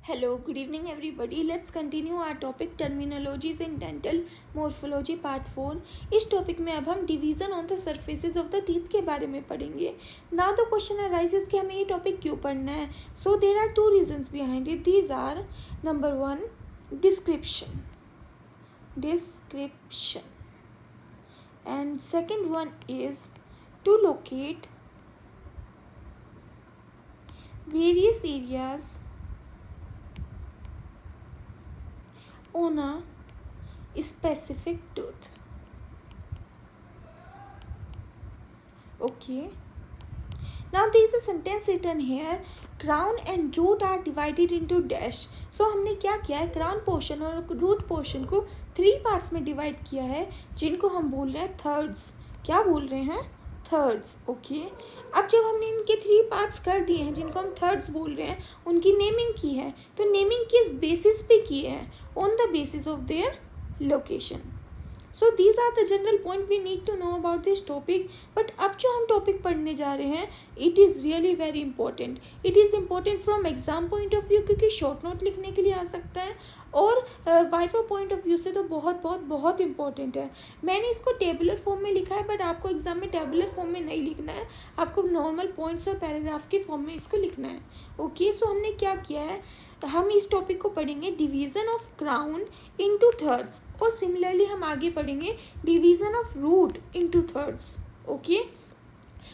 Hello, good evening everybody. Let's continue our topic terminologies in dental morphology part 4. इस topic में अब हम division on the surfaces of the teeth के बारे में पढ़ेंगे. नाउ द क्वेश्चन अराइजेस कि हमें ये टॉपिक क्यों पढ़ना है. So there are two reasons behind it. These are number 1 description and second one is to locate various areas on a specific tooth. Okay, now there is a sentence written here, crown and root are divided into dash. So हमने क्या किया है, crown portion और root portion को 3 parts में divide किया है, जिनको हम बोल रहे हैं थर्ड्स. क्या बोल रहे हैं? थर्ड्स. ओके, अब जब हमने इनके 3 पार्ट्स कर दिए हैं, जिनको हम थर्ड्स बोल रहे हैं, उनकी नेमिंग की है. तो नेमिंग किस बेसिस पे की है? On the basis of their location. So these are the general point we need to know about this topic. But अब जो हम टॉपिक पढ़ने जा रहे हैं, it is really very important. It is important from exam point of view, क्योंकि short note लिखने के लिए आ सकता है, और वाइवा पॉइंट ऑफ व्यू से तो बहुत बहुत बहुत इंपॉर्टेंट है. मैंने इसको टेबुलर फॉर्म में लिखा है, बट आपको एग्जाम में टेबुलर फॉर्म में नहीं लिखना है. आपको नॉर्मल पॉइंट्स और पैराग्राफ के फॉर्म में इसको लिखना है. ओके, सो हमने क्या किया है, हम इस टॉपिक को पढ़ेंगे division of crown into thirds, और सिमिलरली हम आगे पढ़ेंगे division of root into thirds. Okay,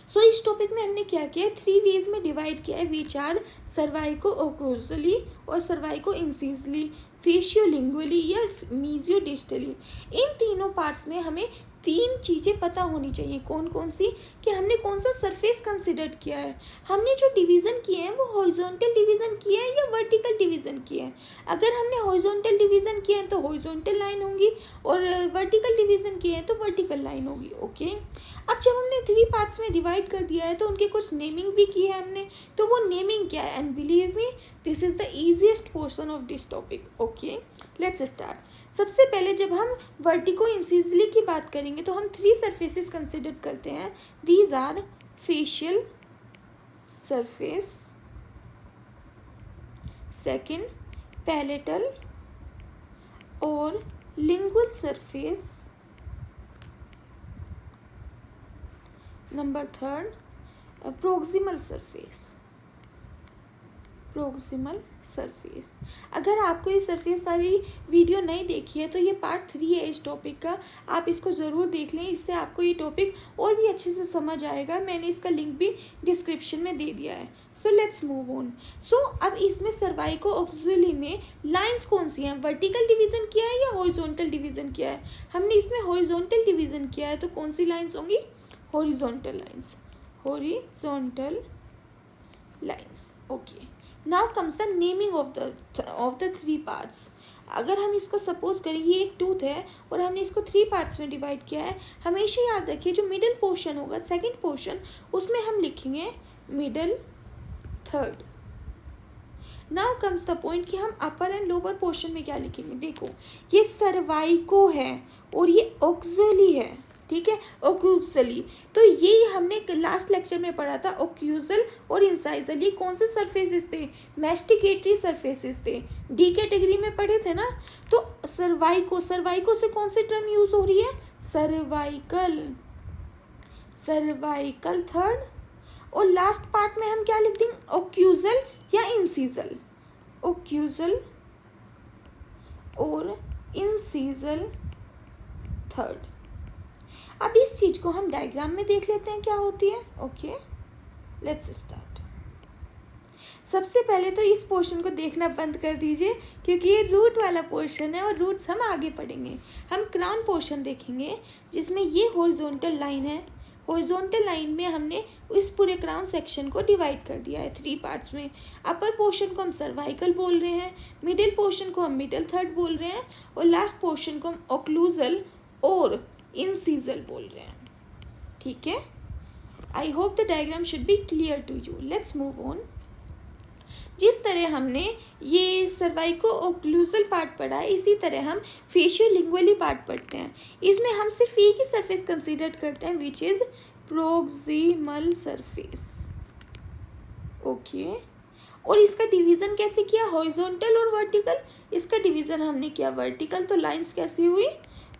so इस टॉपिक में हमने क्या किया है, 3 वेज में डिवाइड किया है, विच आर सर्वाइको ओक्लूजली और सर्वाइको इंसिजली, फेशियोलिंगुअली या मीजियोडिस्टली. इन तीनों पार्ट्स में हमें 3 चीज़ें पता होनी चाहिए. कौन कौन सी? कि हमने कौन सा सरफेस कंसिडर किया है, हमने जो डिवीज़न किए हैं वो हॉरिजॉन्टल डिवीज़न किए हैं या वर्टिकल डिवीज़न किए हैं. अगर हमने हॉरिजॉन्टल डिवीज़न किए हैं तो हॉरिजॉन्टल लाइन होंगी, और वर्टिकल डिवीज़न किए हैं तो वर्टिकल लाइन होगी. ओके, अब जब हमने 3 पार्ट्स में डिवाइड कर दिया है, तो उनके कुछ नेमिंग भी की है हमने. तो वो नेमिंग क्या है? And believe me, this is the easiest portion of this topic. Okay, let's start. सबसे पहले जब हम वर्टिको इंसिजली की बात करेंगे, तो हम 3 सरफेसेस कंसिडर करते हैं. These are facial surface, second palatal और lingual surface, number 3 proximal surface. अगर आपको ये सरफेस वाली वीडियो नहीं देखी है, तो ये पार्ट 3 है इस टॉपिक का. आप इसको ज़रूर देख लें, इससे आपको ये टॉपिक और भी अच्छे से समझ आएगा. मैंने इसका लिंक भी डिस्क्रिप्शन में दे दिया है. So let's move on. So अब इसमें सर्वाइको ऑक्सिलरी में लाइंस कौन सी हैं? वर्टिकल डिवीज़न किया है या हॉरिजॉन्टल डिवीज़न किया है? हमने इसमें हॉरिजॉन्टल डिवीज़न किया है, तो कौन सी लाइंस होंगी? Horizontal lines. Okay, now comes the naming of the 3 parts. अगर हम इसको सपोज करें, ये एक टूथ है और हमने इसको 3 पार्ट्स में डिवाइड किया है. हमेशा याद रखिए, जो मिडिल पोर्शन होगा, सेकंड पोर्शन, उसमें हम लिखेंगे middle third. Now comes the point कि हम अपर एंड लोअर पोर्शन में क्या लिखेंगे. देखो, ये सर्वाइको है और ये ऑक्सिलरी है. ठीक है, ओक्यूजली. तो ये हमने लास्ट लेक्चर में पढ़ा था. ओक्यूजल और इंसाइजल, ये कौन से सरफेसेस थे? मैस्टिकेटरी सरफेसेस थे. डी कैटेगरी में पढ़े थे ना. तो सर्वाइको से कौन सी टर्म यूज हो रही है? Cervical third. और लास्ट पार्ट में हम क्या लिख देंगे? ओक्यूजल या इंसिजल. ओक्यूजल और इंसिजल थर्ड. अब इस चीज़ को हम डायग्राम में देख लेते हैं क्या होती है. Okay, let's start. सबसे पहले तो इस पोर्शन को देखना बंद कर दीजिए, क्योंकि ये रूट वाला पोर्शन है और रूट्स हम आगे पढ़ेंगे. हम क्राउन पोर्शन देखेंगे, जिसमें ये हॉरिजॉन्टल लाइन है. हॉरिजॉन्टल लाइन में हमने इस पूरे क्राउन सेक्शन को डिवाइड कर दिया है 3 पार्ट्स में. अपर पोर्शन को हम सर्वाइकल बोल रहे हैं, मिडिल पोर्शन को हम मिडल थर्ड बोल रहे हैं, और लास्ट पोर्शन को हम ओक्लूजल और इंसिजल बोल रहे हैं. ठीक है, I hope the diagram should be clear to you. Let's move on. जिस तरह हमने ये सर्वाइको ओक्लूजल पार्ट पढ़ा है, इसी तरह हम फेशियोलिंगुअली पार्ट पढ़ते हैं. इसमें हम सिर्फ एक ही सरफेस कंसीडर करते हैं, which is proximal surface. Okay, और इसका डिवीज़न कैसे किया, हॉरिजॉन्टल और वर्टिकल। इसका डिवीज़न हमने किया वर्टिकल, तो लाइंस कैसी हुई,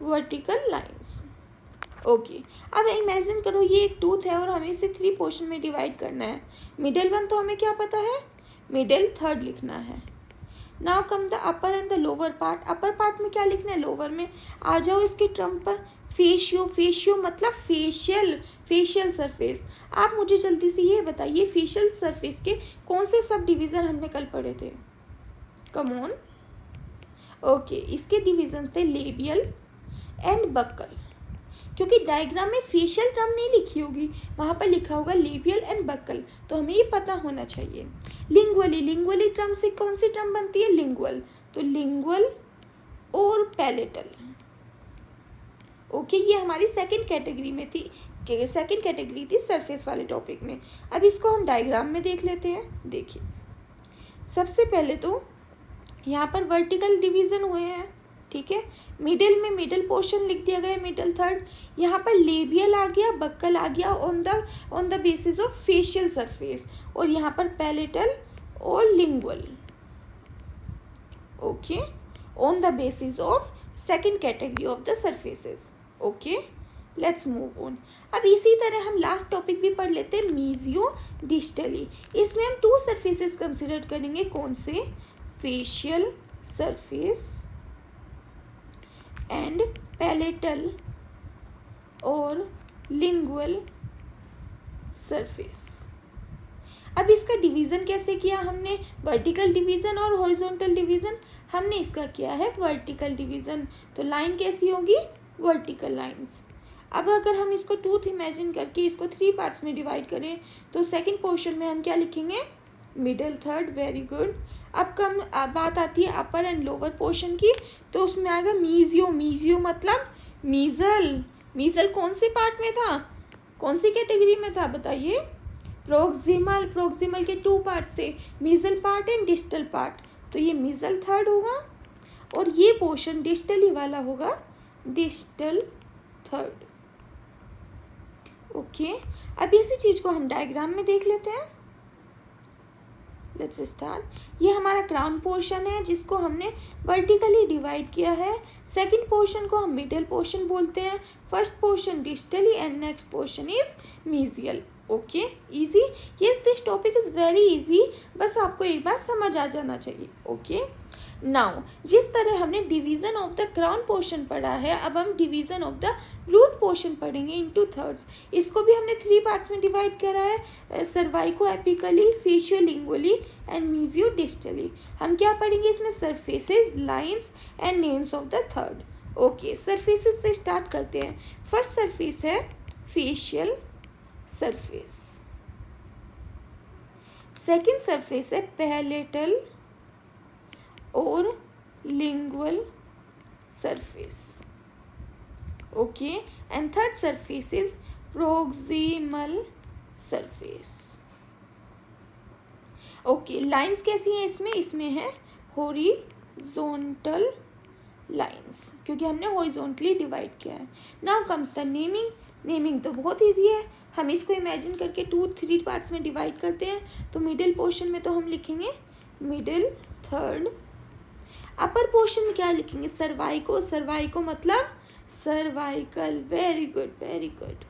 वर्टिकल लाइंस। ओके अब इमेजिन करो ये एक टूथ है और हमें इसे 3 पोर्शन में डिवाइड करना है। मिडिल वन तो हमें क्या पता है, मिडिल थर्ड लिखना है। Now come the upper and the lower part. Upper part में क्या लिखना है, लोअर में। आ जाओ इसके टर्म पर, फेशियो। फेशियो मतलब फेशियल, फेशियल सरफेस। आप मुझे जल्दी से ये बताइए फेशियल सरफेस के कौन से सब डिवीज़न हमने कल पढ़े थे, कम ऑन। ओके इसके डिविजन्स थे लेबियल एंड बक्कल, क्योंकि डायग्राम में फेशियल टर्म नहीं लिखी होगी, वहाँ पर लिखा होगा लेबियल एंड बक्कल, तो हमें ये पता होना चाहिए। लिंगुअली, लिंगुअली टर्म से कौन सी टर्म बनती है, लिंगुअल, तो लिंगुअल और पैलेटल। ओके ये हमारी सेकंड कैटेगरी में थी, सेकंड कैटेगरी थी सरफेस वाले टॉपिक में। अब इसको हम डायग्राम में देख लेते हैं। देखिए सबसे पहले तो यहाँ पर वर्टिकल डिवीज़न हुए हैं, ठीक है। मिडिल में मिडिल पोर्शन लिख दिया गया है, मिडिल थर्ड। यहाँ पर लेबियल आ गया, बक्कल आ गया on the basis of facial surface, और यहाँ पर पैलेटल और lingual, okay, on the basis of second category of the surfaces. Okay let's move on. अब इसी तरह हम लास्ट टॉपिक भी पढ़ लेते हैं, मीजियो डिस्टली। इसमें हम 2 सरफेसेस कंसिडर करेंगे, कौन से, फेशियल सरफेस एंड पैलेटल और लिंगुअल सरफेस। अब इसका डिवीज़न कैसे किया हमने, वर्टिकल डिवीज़न और हॉरिजॉन्टल डिवीज़न। हमने इसका किया है वर्टिकल डिवीज़न, तो लाइन कैसी होगी, वर्टिकल लाइंस। अब अगर हम इसको टूथ इमेजिन करके इसको 3 पार्ट्स में डिवाइड करें, तो सेकंड पोर्शन में हम क्या लिखेंगे, मिडिल थर्ड, वेरी गुड। अब कम बात आती है अपर एंड लोअर पोर्शन की, तो उसमें आएगा मीजियो। मीजियो मतलब मीजल। मीजल कौन से पार्ट में था, कौन सी कैटेगरी में था बताइए, प्रोक्सिमल। प्रोक्सिमल के 2 पार्ट से, मीजल पार्ट एंड डिस्टल पार्ट, तो ये मीजल थर्ड होगा और ये पोर्शन डिस्टली वाला होगा डिस्टल थर्ड। ओके अब इसी चीज़ को हम डायग्राम में देख लेते हैं। Let's start. ये हमारा क्राउन पोर्शन है जिसको हमने वर्टिकली डिवाइड किया है। सेकंड पोर्शन को हम मिडिल पोर्शन बोलते हैं, first portion distally and next portion is mesial. Okay easy, yes this topic is very easy, बस आपको एक बार समझ आ जाना चाहिए। ओके नाउ जिस तरह हमने division of the crown portion पढ़ा है, अब हम division of the root portion पढ़ेंगे इनटू थर्ड्स। इसको भी हमने 3 पार्ट्स में डिवाइड करा है, सर्वाइको एपिकली, फेशियो लिंगुअली एंड मीजियो डिस्टली। हम क्या पढ़ेंगे इसमें, surfaces, lines and names of the third. Okay surfaces से स्टार्ट करते हैं। फर्स्ट सरफेस है फेशियल सरफेस, सेकेंड सरफेस है पैलेटल और lingual surface, okay, and third surface is proximal surface. Okay lines कैसी हैं इसमें, इसमें है हॉरिजॉन्टल लाइंस, क्योंकि हमने हॉरिजॉन्टली डिवाइड किया है। Now comes the naming. Naming तो बहुत इजी है, हम इसको इमेजिन करके 2-3 पार्ट्स में डिवाइड करते हैं। तो मिडिल पोर्शन में तो हम लिखेंगे मिडिल थर्ड। अपर पोर्शन में क्या लिखेंगे, सर्वाइको। सर्वाइको मतलब cervical, very good very good,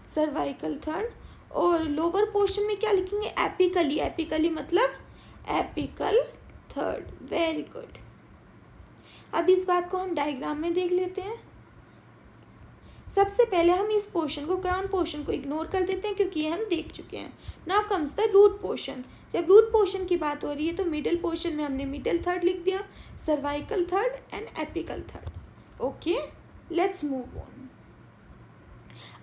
cervical third. और लोअर पोर्शन में क्या लिखेंगे, एपिकली। एपिकली मतलब एपिकल थर्ड, वेरी गुड। अब इस बात को हम डायग्राम में देख लेते हैं। सबसे पहले हम इस पोर्शन को, क्राउन पोर्शन को इग्नोर कर देते हैं क्योंकि ये हम देख चुके हैं। Now comes the root portion. जब रूट पोर्शन की बात हो रही है तो मिडिल पोर्शन में हमने मिडिल थर्ड लिख दिया, cervical third and apical third. Okay let's move on.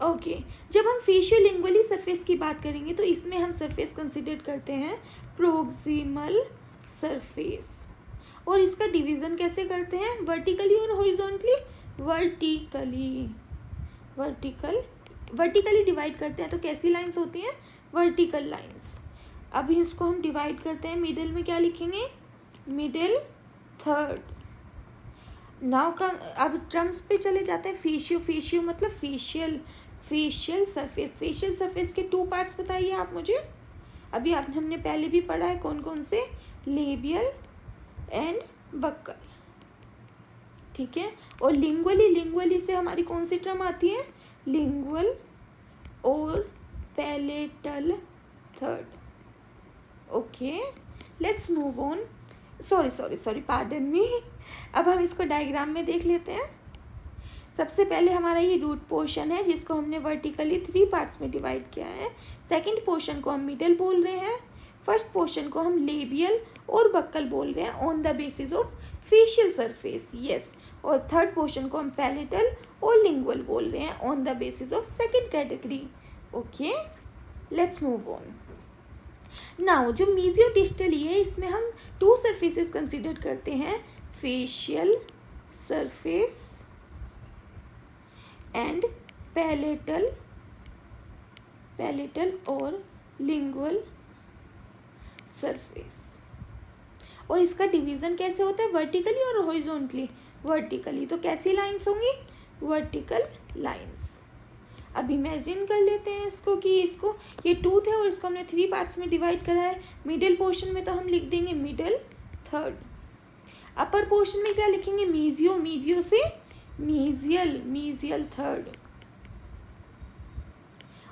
Okay जब हम फेशियो लिंगुअली सरफेस की बात करेंगे तो इसमें हम सरफेस कंसिडर करते हैं प्रोक्सिमल सरफेस। और इसका डिवीज़न कैसे करते हैं, वर्टिकली और हॉरिजॉन्टली। वर्टिकली डिवाइड करते हैं तो कैसी लाइंस होती हैं, वर्टिकल लाइंस। अब इसको हम डिवाइड करते हैं, मिडिल में क्या लिखेंगे, मिडिल थर्ड। नाउ का अब टर्म्स पे चले जाते हैं। फेशियो, फेशियो मतलब फेशियल सरफेस। फेशियल सरफेस के 2 पार्ट्स बताइए आप मुझे। अभी आप हमने पहले भी पढ़ा है कौन कौन से, लेबियल एंड बक्कल, ठीक है। और लिंगुअली से हमारी कौन सी टर्म आती है, लिंगुअल और palatal third. Okay, let's move on. Sorry pardon me. अब हम इसको डायग्राम में देख लेते हैं। सबसे पहले हमारा ये रूट पोर्शन है जिसको हमने वर्टिकली 3 पार्ट्स में डिवाइड किया है। सेकंड पोर्शन को हम मिडल बोल रहे हैं। फर्स्ट पोर्शन को हम लेबियल और बक्कल बोल रहे हैं on the basis of facial surface, yes. और थर्ड पोर्शन को हम पैलेटल और लिंगुअल बोल रहे हैं on the basis of second category. Okay, let's move on. Now जो मीजियोडिस्टली है इसमें हम 2 सरफेसेस कंसिडर करते हैं, फेशियल सरफेस एंड पैलेटल और लिंगुअल सरफेस। और इसका डिवीज़न कैसे होता है, वर्टिकली और हॉरिजॉन्टली। वर्टिकली तो कैसी लाइंस होंगी, वर्टिकल लाइंस। अब इमेजिन कर लेते हैं इसको कि इसको ये टूथ है और इसको हमने 3 पार्ट्स में डिवाइड करा है। मिडिल पोर्शन में तो हम लिख देंगे मिडल थर्ड। अपर पोर्शन में क्या लिखेंगे, मीजियो से मीजियल थर्ड।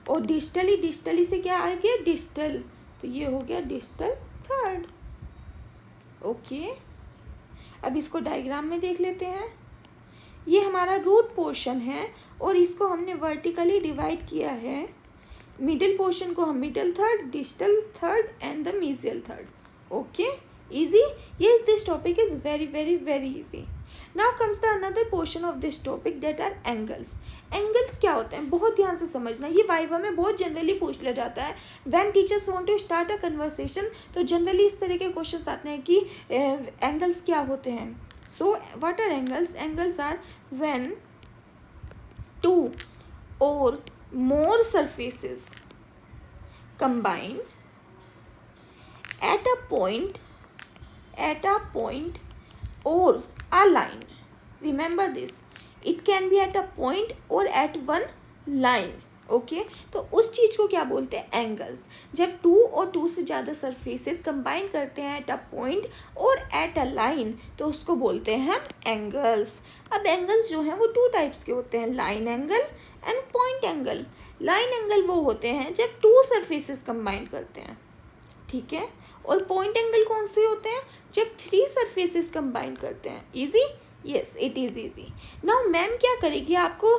और डिस्टली से क्या आ गया, डिस्टल, तो ये हो गया डिस्टल थर्ड। ओके, अब इसको डायग्राम में देख लेते हैं। ये हमारा रूट पोर्शन है और इसको हमने वर्टिकली डिवाइड किया है। मिडिल पोर्शन को हम middle third, distal third and the mesial third. Okay, easy? Yes, this topic is very easy. Now comes the another portion of this topic that are angles. Angles क्या होते हैं, बहुत ध्यान से समझना। ये वाइवा में बहुत जनरली पूछ लिया जाता है। When teachers want to start a conversation तो जनरली इस तरह के क्वेश्चन आते हैं कि एंगल्स क्या होते हैं। So what are angles? Angles are when 2 or more surfaces combine at a point or a line. Remember this, it can be at a point or at one line. Okay, तो उस चीज़ को क्या बोलते हैं, angles. जब 2 और 2 से ज़्यादा सरफेसेस कंबाइन करते हैं एट अ पॉइंट और एट अ लाइन तो उसको बोलते हैं हम एंगल्स। अब एंगल्स जो हैं वो 2 टाइप्स के होते हैं, line angle and point angle. Line angle वो होते हैं जब 2 सरफेसेस कंबाइन करते हैं, ठीक है। और पॉइंट एंगल कौन से होते हैं, जब 3 सरफेसेस कंबाइन करते हैं। Easy, yes it is easy. Now ma'am क्या करेगी, आपको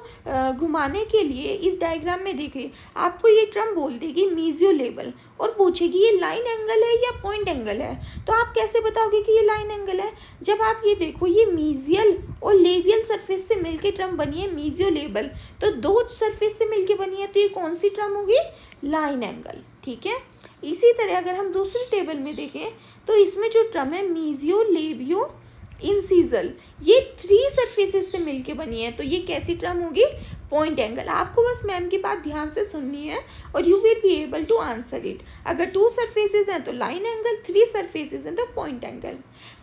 घुमाने के लिए इस डायग्राम में देखिए, आपको ये टर्म बोल देगी मीजियो लेबल और पूछेगी ये लाइन एंगल है या पॉइंट एंगल है। तो आप कैसे बताओगे कि ये लाइन एंगल है, जब आप ये देखो ये मीजियल और लेबियल सरफेस से मिलके टर्म बनी है मीजियो लेबल, तो 2 सरफेस से मिलके बनी है, तो ये कौन सी टर्म होगी, लाइन एंगल, ठीक है। इसी तरह अगर हम दूसरी टेबल में देखें तो इसमें जो टर्म है मीजियो लेबियो इंसिजल, ये 3 सरफेसेस से मिलके बनी है, तो ये कैसी टर्म होगी, पॉइंट एंगल। आपको बस मैम की बात ध्यान से सुननी है और you will be able to answer it. अगर 2 सरफेसेस हैं तो लाइन एंगल, 3 सरफेसेस हैं तो point angle.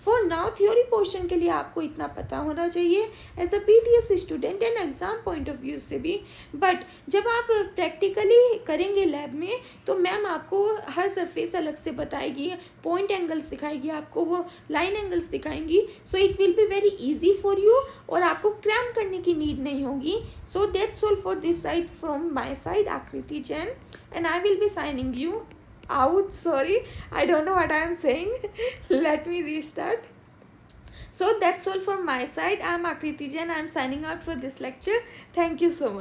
For now theory portion के लिए आपको इतना पता होना चाहिए as a PTS student and exam point of view से भी। बट जब आप प्रैक्टिकली करेंगे लैब में तो मैम आपको हर सरफेस अलग से बताएगी, पॉइंट एंगल्स दिखाएगी, आपको वो लाइन एंगल्स दिखाएंगी। So it will be very easy for you और आपको क्रैम करने की नीड नहीं होगी। सो that's all for this side from my side, Akriti Jain, and I will be signing you out. Sorry, I don't know what I am saying. Let me restart. So that's all from my side. I am Akriti Jain. I am signing out for this lecture. Thank you so much.